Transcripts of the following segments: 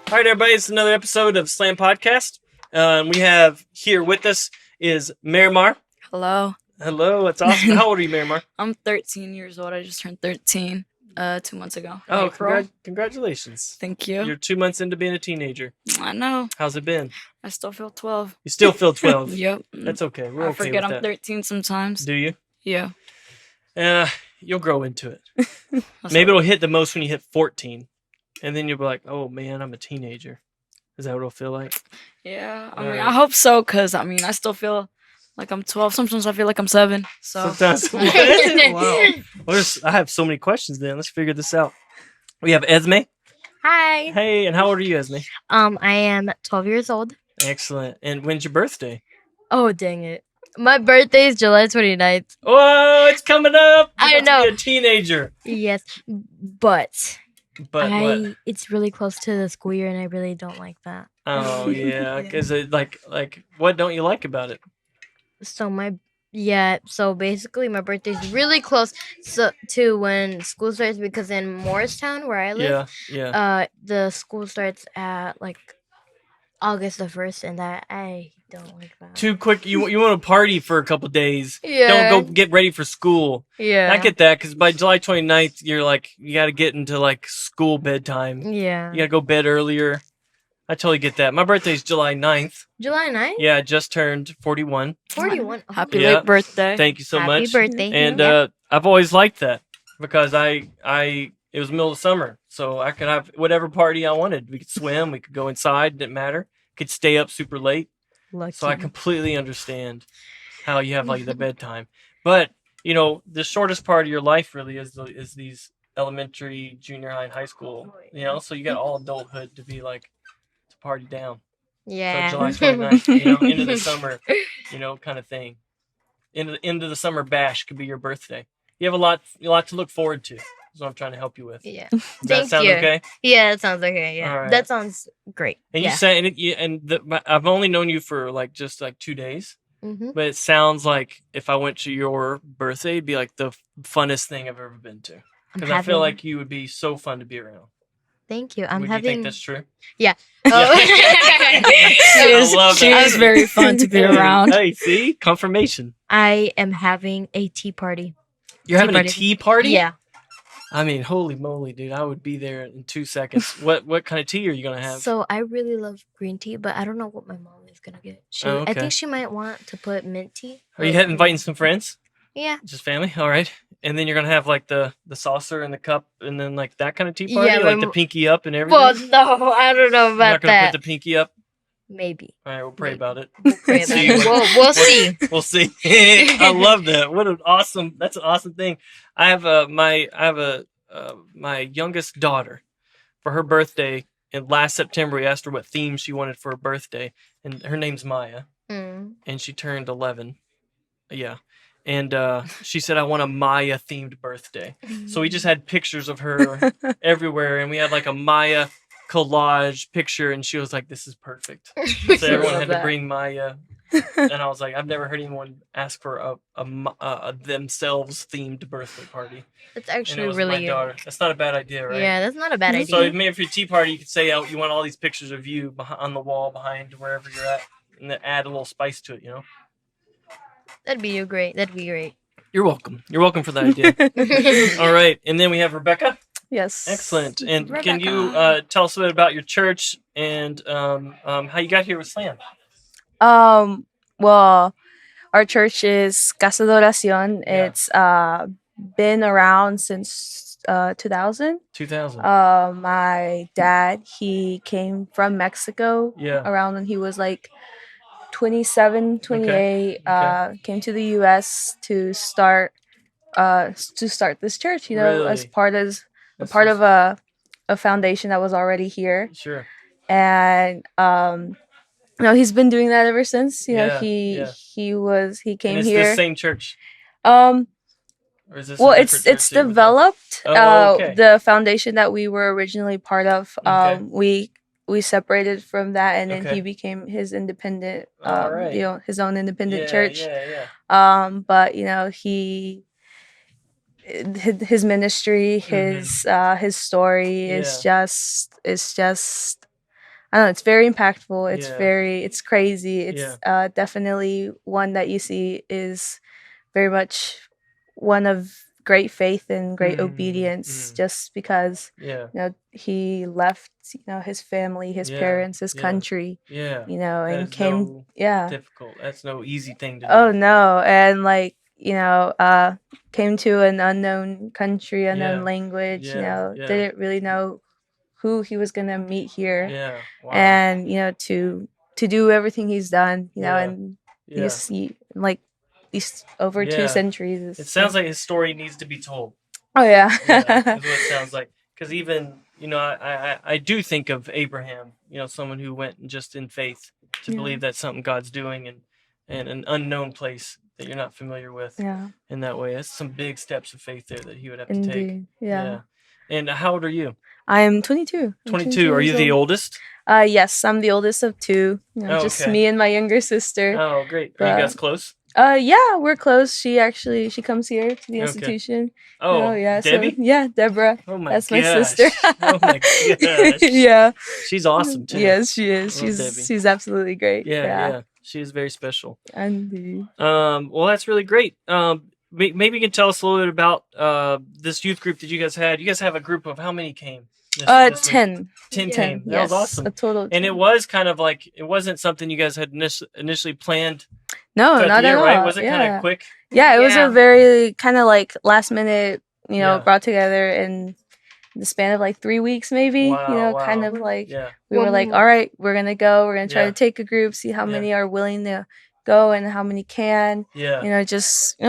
All right, everybody, it's another episode of Slam Podcast. We have here with us is Miramar. Hello. Hello, it's awesome. How old are you, Miramar? I'm 13 years old. I just turned 13 2 months ago. Oh, congratulations. Thank you. You're 2 months into being a teenager. I know. How's it been? I still feel 12. You still feel 12? Yep. That's okay. We're I okay forget with I'm that. 13 sometimes. Do you? Yeah. You'll grow into it. Maybe it'll hit the most when you hit 14. And then you'll be like, oh, man, I'm a teenager. Is that what it'll feel like? Yeah. I hope so, because, I still feel like I'm 12. Sometimes I feel like I'm 7. So. Sometimes. Wow. Well, I have so many questions then. Let's figure this out. We have Esme. Hi. Hey, and how old are you, Esme? I am 12 years old. Excellent. And when's your birthday? Oh, dang it. My birthday is July 29th. Oh, it's coming up. You're I about to know. be a teenager. Yes, but What? it's really close to the school year, and I really don't like that. Oh, yeah. Because it like what don't you like about it? So basically my birthday is really close to when school starts, because in Morristown, where I live, Yeah. the school starts at like August the 1st, and that I don't like that. Too quick. You want to party for a couple days. Yeah. Don't go get ready for school. Yeah. I get that because by July 29th, you're like, you got to get into like school bedtime. Yeah. You got to go bed earlier. I totally get that. My birthday's July 9th. July 9th? Yeah, I just turned 41. 41. Oh. Happy Yeah. late birthday. Thank you so Happy much. birthday. And Yeah. I've always liked that because it was middle of summer, so I could have whatever party I wanted. We could swim, we could go inside, didn't matter. Could stay up super late. Lucky. So I completely understand how you have like the bedtime. But, the shortest part of your life really is these elementary, junior high, and high school, so you got all adulthood to be like to party down. Yeah. So July 29th, into the summer, kind of thing. Into the summer bash could be your birthday. You have a lot to look forward to. That's what I'm trying to help you with. Yeah. Does that sound you. okay? Yeah, that sounds okay. Yeah. All right. That sounds great. And yeah. you said, I've only known you for like just like 2 days, Mm-hmm. but it sounds like if I went to your birthday, it'd be like the funnest thing I've ever been to. Because I feel like you would be so fun to be around. Thank you. Would you think that's true? Yeah. She is very fun to be around. Hey, see? Confirmation. I am having a tea party. You're having a tea party? Yeah. I mean, holy moly, dude. I would be there in 2 seconds. What kind of tea are you going to have? So I really love green tea, but I don't know what my mom is going to get. I think she might want to put mint tea. Are you inviting some friends? Yeah. Just family? All right. And then you're going to have like the saucer and the cup and then like that kind of tea party? Yeah, like the pinky up and everything? Well, no, I don't know You're about not going to that. put the pinky up? Maybe. All right, we'll pray about it. We'll pray about it. We'll see. We'll see. I love that. That's an awesome thing. I have my youngest daughter for her birthday. And last September, we asked her what theme she wanted for her birthday. And her name's Maya. Mm. And she turned 11. Yeah. And she said, I want a Maya-themed birthday. So we just had pictures of her everywhere. And we had like a Maya collage picture. And she was like, this is perfect. So everyone had to bring Maya. And I was like, I've never heard anyone ask for a themselves-themed birthday party. That's actually and it was really my daughter. That's not a bad idea, right? Yeah, that's not a bad idea. So maybe for your tea party, you could say you want all these pictures of you on the wall behind wherever you're at. And then add a little spice to it, That'd be great. You're welcome. You're welcome for that idea. All right. And then we have Rebecca. Yes. Excellent. And Rebecca. Can you tell us a bit about your church and how you got here with Slam? Well, our church is Casa de Oración. Yeah. It's been around since 2000. 2000. My dad, he came from Mexico Yeah. around when he was like 27, 28. Okay. Came to the US to start this church, Really? as part That's of a foundation that was already here. Sure. And he's been doing that ever since. He Yeah. came And it's here. the same church. Or is this well, a it's different church that you were developed. Oh, okay. The foundation that we were originally part of. Okay. We separated from that, and then Okay. he became his independent. All right. His own independent Yeah, church. Yeah. But his ministry, his story is just I don't know, it's very impactful. It's Yeah. it's crazy. It's Yeah. definitely one that you see is very much one of great faith and great obedience, Mm. just because Yeah. he left his family, his Yeah. parents, his Yeah. country, Yeah. and That is came. no Yeah. difficult. That's no easy thing to Oh do. no, and like came to an unknown country, unknown Yeah. language. Yeah. Yeah. Didn't really know who he was gonna meet here, Yeah. Wow. and to do everything he's done, Yeah. in Yeah. these over 2 Yeah. centuries. It sounds like his story needs to be told. Oh yeah. Yeah, is what it sounds like. Because even, I do think of Abraham, someone who went just in faith to Yeah. believe that's something God's doing and an unknown place that you're not familiar with Yeah. in that way. That's some big steps of faith there that he would have to take. Indeed. Yeah. And how old are you? I am 22. 22. Are you the oldest? Yes, I'm the oldest of 2. Just okay. me and my younger sister. Oh, great. Are you guys close? Yeah, we're close. She comes here to the institution. Oh, yeah. Debbie? So, yeah, Deborah. Oh my That's gosh. my sister. Oh my gosh. Yeah. She's awesome too. Yes, she is. Debbie. She's absolutely great. Yeah. She is very special. Indeed. Well, that's really great. Maybe you can tell us a little bit about this youth group that you guys had. You guys have a group of how many came? This 10. week? 10 Yeah. came. That Yes, was awesome. a total. And it was kind of like, it wasn't something you guys had initially planned. No, throughout not the year, at all. right? Was it kind Yeah. of quick? Yeah, it was Yeah. a very kind of like last minute, Yeah. brought together in the span of like 3 weeks, maybe. Wow, Kind wow. of like Yeah. we were like, all right, we're gonna go. We're gonna try Yeah. to take a group, see how Yeah. many are willing to go and how many can. Yeah. Just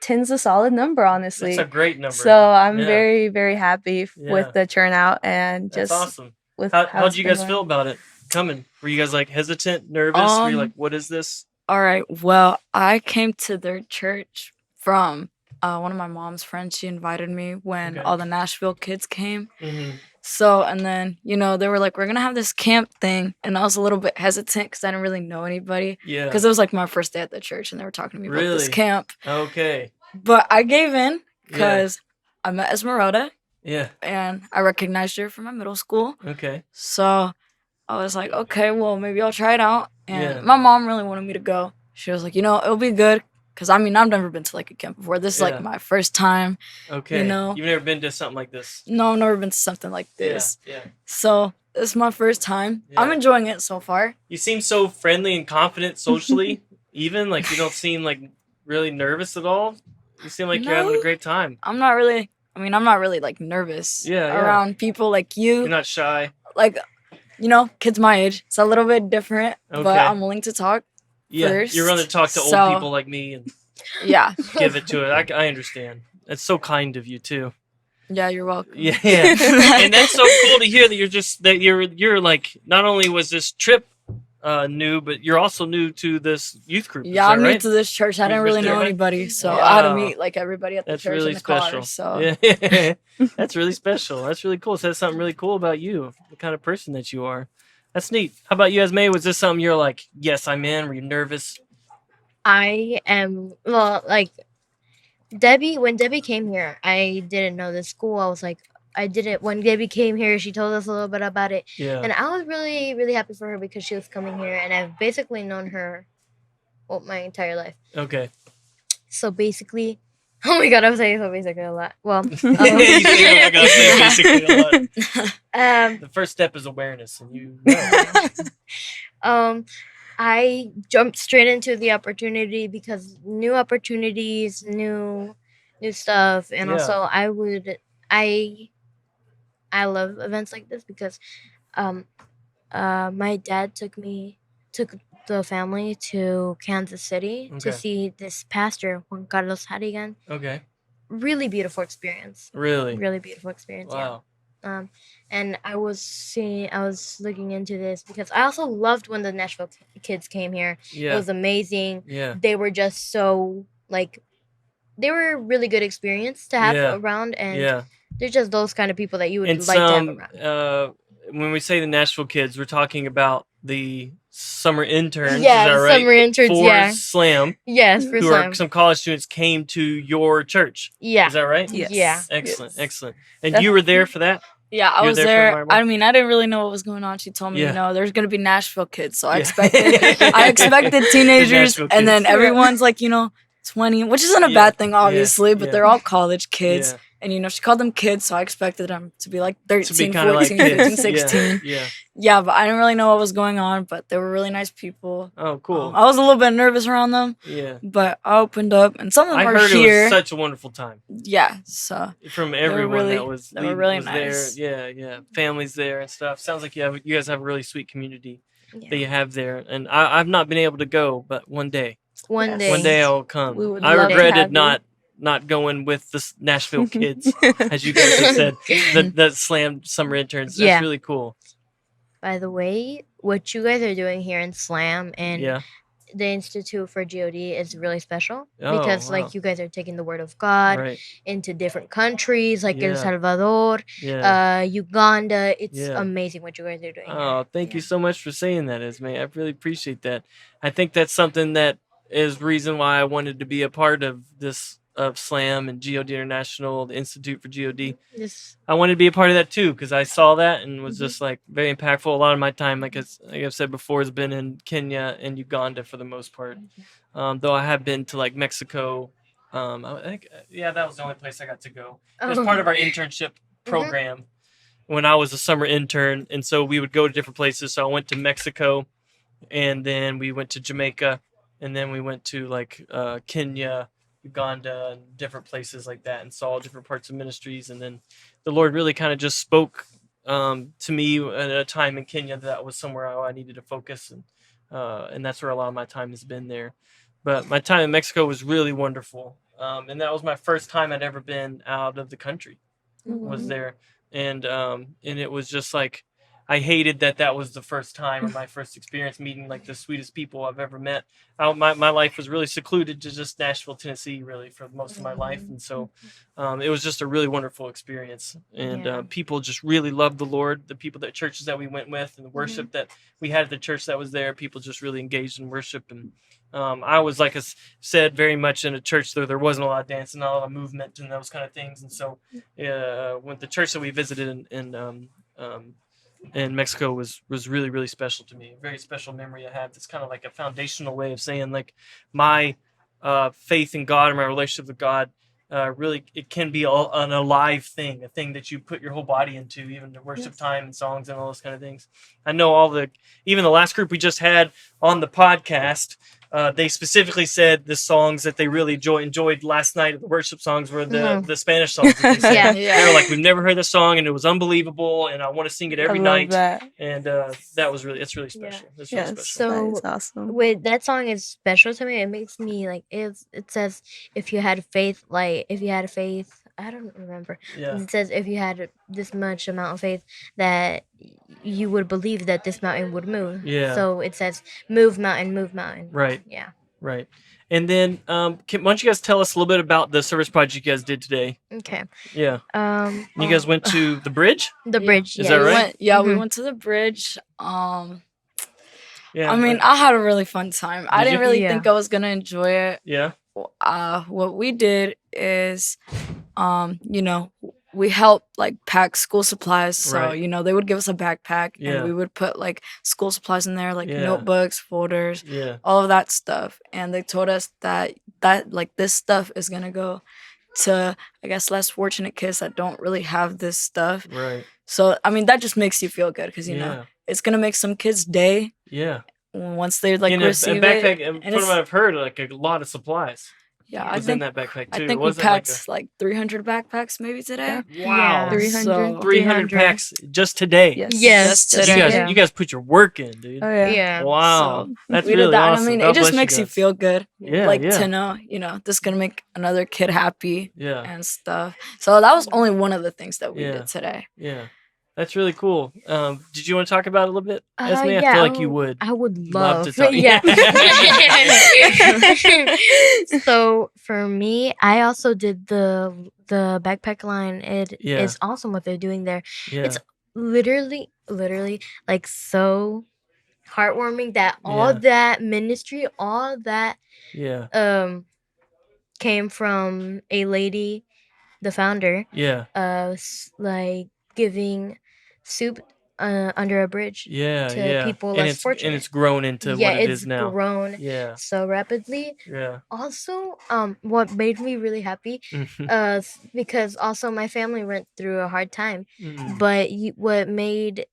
10's a solid number, honestly. That's a great number. So I'm Yeah. very, very happy Yeah. with the turnout and That's just awesome. with How it's did you been guys going. feel about it coming? Were you guys like hesitant, nervous? Were you like, what is this? All right. Well, I came to their church from one of my mom's friends. She invited me when Okay. all the Nashville kids came. Mm-hmm. So, and then, they were like, we're going to have this camp thing. And I was a little bit hesitant because I didn't really know anybody. Yeah. Because it was like my first day at the church and they were talking to me about this Really? camp. Okay. But I gave in because I met Esmeralda Yeah. and I recognized her from my middle school. Okay. So I was like, okay, well, maybe I'll try it out. And Yeah. my mom really wanted me to go. She was like, it'll be good. Because, I've never been to, like, a camp before. This is, Yeah. like, my first time. Okay. You've never been to something like this? No, I've never been to something like this. Yeah. So, it's my first time. Yeah. I'm enjoying it so far. You seem so friendly and confident socially, even. Like, you don't seem, like, really nervous at all. You seem like you're having a No. great time. I'm not really, like, nervous Yeah. around people like you. You're not shy. Like, kids my age. It's a little bit different. Okay. But I'm willing to talk. Yeah. First, You're going to talk to old so- people like me and Yeah. give it to it. I understand. That's so kind of you, too. Yeah, you're welcome. Yeah. And that's so cool to hear that you're like, not only was this trip new, but you're also new to this youth group. Yeah, Is I'm that new right? to this church. I You didn't really missed know it, right? anybody, so I had to Wow. meet like everybody at the That's church really in the special. car. So Yeah. That's really special. That's really cool. It says something really cool about you, the kind of person that you are. That's neat. How about you, Esme? Was this something you're like, yes, I'm in? Were you nervous? I am, well, like, when Debbie came here, I didn't know the school. I was like, when Debbie came here, she told us a little bit about it. Yeah. And I was really, really happy for her because she was coming here. And I've basically known her my entire life. Okay. So basically, oh my God, I'm saying so basically a lot. Well, You say, oh my gosh, basically a lot. The first step is awareness, and you know. I jumped straight into the opportunity because new opportunities, new stuff, and Yeah. also I love events like this because my dad took the family to Kansas City to Okay. see this pastor, Juan Carlos Harrigan. Okay. Really beautiful experience. Really? Really beautiful experience. Wow. Yeah. And I was looking into this because I also loved when the Nashville kids came here. It Yeah. was amazing. Yeah. They were just so they were a really good experience to have Yeah. around, and Yeah. they're just those kind of people that you would And like to have some, around. when we say the Nashville kids, we're talking about the summer interns. Yeah, is that the right? summer interns, For yeah. Slam, Yes, for who some. are some college students came to your church. Yeah. Is that right? Yeah. Excellent, Yes. excellent. And you were there for that? Yeah, I You were was there for there. Marble? I mean, I didn't really know what was going on. She told me, Yeah. you know, there's gonna be Nashville kids, so I Yeah. expected, I expected teenagers, Nashville and then kids. everyone's like, you know, 20, which isn't a Yeah, bad thing, yeah, obviously, but yeah. they're all college kids, Yeah. and you know, she called them kids, so I expected them to be like To be 13, kind of 14, like 15, kids. 16. Yeah. Yeah, but I didn't really know what was going on, but they were really nice people. Oh, cool. I was a little bit nervous around them, Yeah. but I opened up, and some of them I are heard here. it was such a wonderful time Yeah, so from were everyone really- that was they were really was nice. there. Yeah. Families there and stuff. Sounds like you guys have a really sweet community Yeah. that you have there. And I've not been able to go, but one day One Yes. day. One day I will come. We would I love to regretted have you. not going with the Nashville kids, as you guys have said, that slammed summer interns. That's Yeah. really cool. By the way, what you guys are doing here in Slam and Yeah. the Institute for GOD is really special Oh, because wow. like you guys are taking the word of God Right. into different countries like Yeah. El Salvador, Yeah. Uganda. It's Yeah. amazing what you guys are doing. Oh, thank you Yeah. so much for saying that, Esme. I really appreciate that. I think that's something that is reason why I wanted to be a part of this of SLAM and GOD International, the Institute for GOD. Just I wanted to be a part of that too because I saw that and was Mhm. just like very impactful. A lot of my time, like I've said before, has been in Kenya and Uganda for the most part. Though I have been to like Mexico. I think that was the only place I got to go. It was part of our internship program when I was a summer intern, and so we would go to different places. So I went to Mexico, and then we went to Jamaica, and then we went to like Kenya, Uganda, and different places like that, and saw different parts of ministries. And then the Lord really kind of just spoke to me at a time in Kenya that was somewhere I needed to focus, and that's where a lot of my time has been there. But my time in Mexico was really wonderful, and that was my first time I'd ever been out of the country. Was there, and it was just like I hated that was the first time or my first experience meeting like the sweetest people I've ever met. My life was really secluded to just Nashville, Tennessee, really for most of my life, and so it was just a really wonderful experience. And Yeah. people just really loved the Lord. The people that churches that we went with and the worship that we had at the church that was there, people just really engaged in worship. And I was, like I said, very much in a church there wasn't a lot of dancing, not a lot of movement and those kind of things. And so when the church that we visited in Mexico was really, really special to me. A very special memory I have. It's kind of like a foundational way of saying like my faith in God and my relationship with God. Really, it can be an alive thing, a thing that you put your whole body into, even the worship time and songs and all those kind of things. I know even the last group we just had on the podcast, they specifically said the songs that they really enjoyed last night at the worship songs were the Spanish songs. That they sang. Yeah. They were like, we've never heard this song and it was unbelievable and I want to sing it every I love night. that. And it's really special. It's really Yes, special. that is So awesome. wait, that song is special to me. It makes me like it says if you had faith, I don't remember. Yeah. It says if you had this much amount of faith that you would believe that this mountain would move. Yeah. So it says move mountain, move mountain. Right. Yeah. Right. And then why don't you guys tell us a little bit about the service project you guys did today? Okay. Yeah. You guys went to the bridge? the bridge. Is yes. that we right? we Mhm. went to the bridge. Yeah. I mean, I had a really fun time. I Did didn't you? really Yeah. think I was gonna enjoy it. yeah. What we did is, we helped like pack school supplies. So, Right. they would give us a backpack Yeah. and we would put like school supplies in there, like Yeah. notebooks, folders, Yeah. all of that stuff. And they told us that like this stuff is gonna go to, I guess, less fortunate kids that don't really have this stuff. Right. So, I mean, that just makes you feel good because, Yeah. it's gonna make some kids' day Yeah. once they like In a receive backpack, it. and and from it's- what I've heard, like a lot of supplies Yeah, I was in think that backpack too. I think we Wasn't packed like 300 backpacks maybe today. wow, Yeah. 300. 300 packs just today. Yes. Yes. Just You today. guys, Yeah. you guys put your work in, dude. Oh yeah. Yeah. Wow, So, that's we really did that. awesome. And I mean, God it just bless makes you guys. feel good. Yeah, like yeah. to know, this is gonna make another kid happy Yeah, and stuff. So that was only one of the things that we Yeah. did today. yeah, that's really cool. Did you want to talk about it a little bit, Esme? I yeah, feel like you would. I would Love love, to talk. Yeah. So for me, I also did the backpack line. It is Yeah. awesome what they're doing there. Yeah, It's literally like so heartwarming that all Yeah. that ministry, all that yeah, came from a lady, the founder, yeah, like giving soup under a bridge Yeah, to yeah. people and less it's fortunate. and it's grown into Yeah, what it it's is now. grown Yeah, so rapidly. yeah. Also, what made me really happy, because also my family went through a hard time, Mm. but what made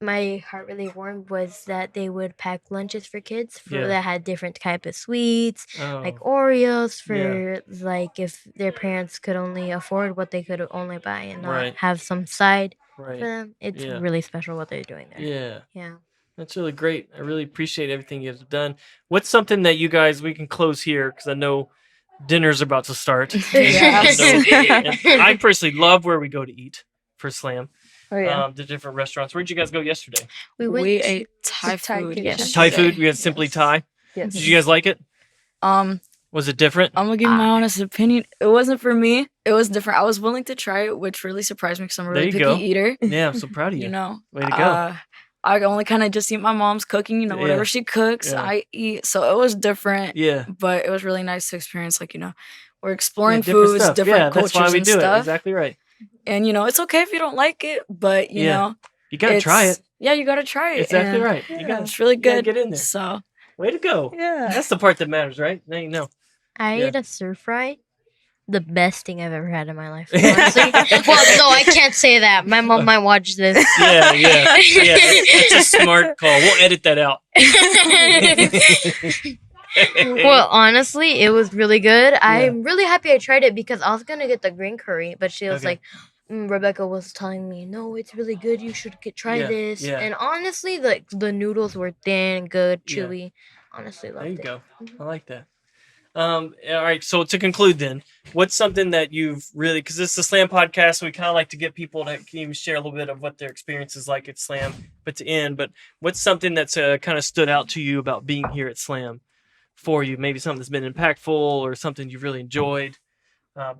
my heart really warmed was that they would pack lunches for kids Yeah. that had different type of sweets, like Oh, Oreos for yeah. like if their parents could only afford what they could only buy and not Right. have some side for Right. them. It's Yeah. really special what they're doing there. Yeah. Yeah. That's really great. I really appreciate everything you have done. What's something that you guys, we can close here because I know dinner's about to start. Yes. And I personally love where we go to eat for Slam. Oh yeah. The different restaurants. Where'd you guys go yesterday? We went We to- ate Thai Thai food. kitchen. yesterday. Thai food. We had Simply Yes. Thai. Yes. Did you guys like it? Was it different? I'm gonna give my honest opinion. It wasn't for me. It was different. I was willing to try it, which really surprised me because I'm a There really you picky go. eater. Yeah, I'm so proud of you. You know, Way to go. I only kind of just eat my mom's cooking. You know, whatever Yeah. she cooks, Yeah. I eat. So it was different, Yeah. but it was really nice to experience. Like, you know, we're Yeah, exploring different foods, stuff. different Yeah, that's cultures why we and do it. stuff. Exactly right. And you know, it's okay if you don't like it, but you Yeah. know, You gotta try it. Yeah, you gotta try it. Exactly and right. You gotta, It's really you gotta good. get in there. So Way to go. Yeah. That's the part that matters, right? Now you know. I Yeah. ate a stir fry. The best thing I've ever had in my life. Honestly. Well, no, I can't say that. My mom might watch this. Yeah. That's a smart call. We'll edit that out. Well, honestly, it was really good. I'm really happy I tried it because I was gonna get the green curry, but she was Okay. like, Rebecca was telling me, "No, it's really good. You should try Yeah, this." yeah. And honestly, like the noodles were thin, good, Yeah. chewy. Honestly, loved There you it. go. I like that. All right. So to conclude, then, what's something that you've really, because this is a Slam podcast, so we kind of like to get people to even share a little bit of what their experience is like at Slam, but to end. But what's something that's kind of stood out to you about being here at Slam for you? Maybe something that's been impactful or something you've really enjoyed.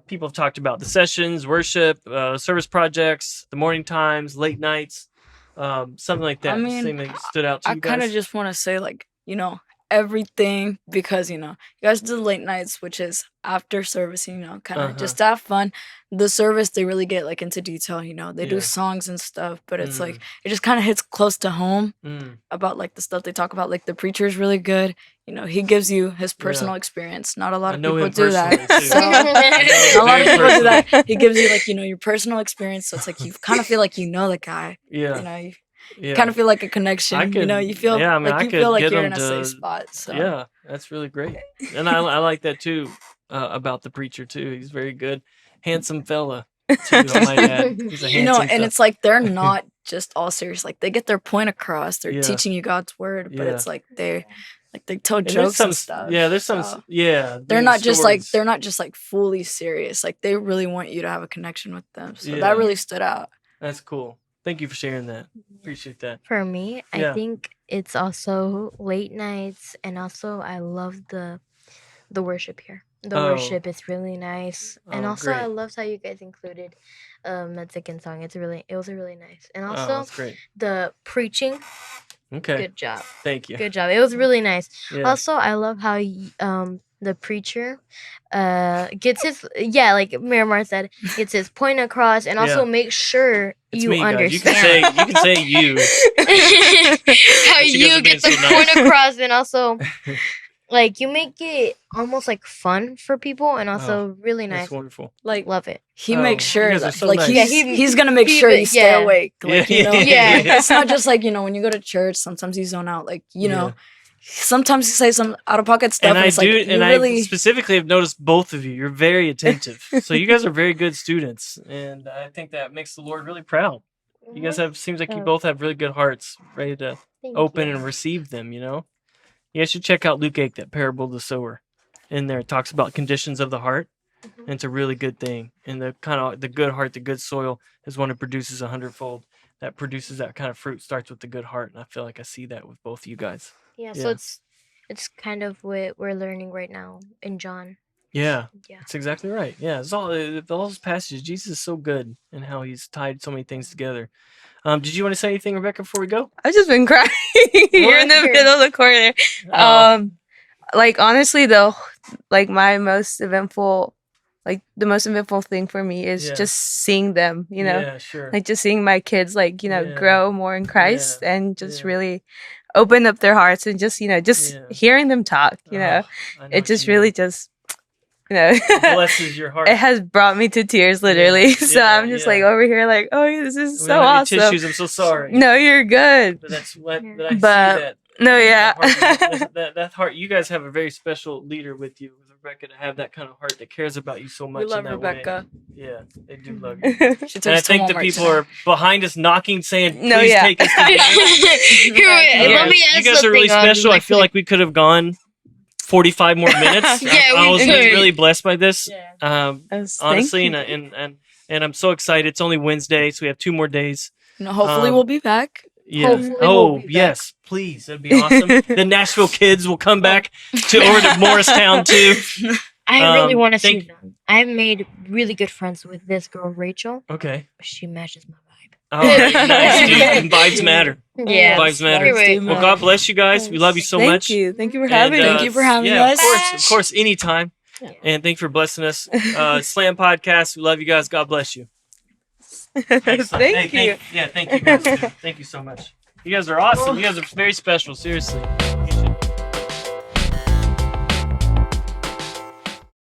People have talked about the sessions, worship, service projects, the morning times, late nights, something like that. I mean, Something that stood out to I you kind of guys. just want to say, like, you know, everything, because you know, you guys do the late nights, which is after service, you know, kind of just to have fun. The service, they really get like into detail, you know, they Yeah. do songs and stuff, but it's like Mm. it just kind of hits close to home Mm. about like the stuff they talk about. Like the preacher is really good, you know, he gives you his Yeah. personal experience. Not a lot I of know people him do that. personally, too. So, I know a lot of very people do that. personally. He gives you like, you know, your personal experience, so it's like you kind of feel like you know the guy. Yeah. You know, you Yeah. kind of feel like a connection. I you know, could- you feel yeah, I mean, I like you could feel like get you're him in a to- safe spot. So Yeah, that's really great. And I like that too about the preacher too. He's very good. Handsome fella too, I might add. He's a handsome you know, and fella. it's like they're not just all serious. Like they get their point across. They're Yeah. teaching you God's word, but Yeah. it's like they tell And there's jokes some and stuff. Yeah, there's some so yeah. they're there's not just like stories. fully serious. Like they really want you to have a connection with them. So Yeah. that really stood out. That's cool. Thank you for sharing that. Appreciate that. For me, Yeah. I think it's also late nights, and also I love the worship here. The Oh. worship is really nice, and Oh, also I great. loved how you guys included Mexican song. It was really nice, and Oh, also that's great. the preaching. Okay. Good job, Thank you. good job. It was really nice. Yeah. Also, I love how the preacher gets his like Miramar said, gets his point across, and also Yeah. make sure It's you me, guys. understand. You can say you. How But you guys you are being get the so nice. point across, and also like you make it almost like fun for people, and also really nice. That's wonderful. Like Love it. he Oh, makes you sure guys are that so like nice. he's gonna make sure you stay yeah. awake. Like, you know, Yeah. it's not just like, you know, when you go to church, sometimes you zone out. Like, you know, Yeah. sometimes you say some out of pocket stuff, And and I it's like do, you and really I specifically have noticed both of you. You're very attentive, so you guys are very good students, and I think that makes the Lord really proud. You guys seems like you both have really good hearts, ready to Thank open you. and receive them. You know, you guys should check out Luke 8, that parable of the sower. In there, it talks about conditions of the heart, and it's a really good thing. And the kind of the good heart, the good soil, is one that produces 100-fold. That produces that kind of fruit. Starts with the good heart, and I feel like I see that with both of you guys. Yeah, Yeah. so it's kind of what we're learning right now in John. Yeah. Yeah. That's exactly right. Yeah, it's all those passages. Jesus is so good and how he's tied so many things together. Did you want to say anything, Rebecca, before we go? I've just been crying. You're in the What? middle of the corner. Like honestly though, like my most eventful like the most eventful thing for me is Yeah. just seeing them, Yeah, sure. like just seeing my kids, like, Yeah. grow more in Christ Yeah. and just Yeah. really open up their hearts and just, just Yeah. hearing them talk, Oh, I know it what just you mean. really just, blesses your heart. it has brought me to tears, literally. So Yeah, I'm just yeah. like over here, like, oh, this is We so don't have any awesome. tissues. I'm so sorry. No, you're good. But that's what. But I see But- that. No, yeah. That heart. You guys have a very special leader with you, Rebecca, to have that kind of heart that cares about you so much. We love in that Rebecca. Way. Yeah, they do love you. She took And I us to think the Walmart people today. are behind us knocking, saying, "Please No, yeah. take us to dinner." Here, let me you add guys are really something on special. I feel quick. like we could have gone 45 more minutes. Yeah, I we was could. really blessed by this. Yeah. Honestly, Thank you. and I'm so excited. It's only Wednesday, so we have 2 more days. Hopefully Um, we'll be back. Yeah. Hopefully Oh, we'll be back. yes. Please. That'd be awesome. The Nashville kids will come back over to Morristown too. I really Um, want to see thank- them. I've made really good friends with this girl, Rachel. Okay. She matches my vibe. All right. Nice, dude. Vibes matter. Yeah. Vibes matter. Anyway, Well, God bless you guys. We love you so Thank much. you. Thank you for And, having Thank us. you for having yeah, us. Of course, anytime. Yeah. And thank you for blessing us. Slam Podcast. We love you guys. God bless you. Excellent. Thank you. Yeah, thank you guys. Thank you so much. You guys are awesome. You guys are very special. Seriously.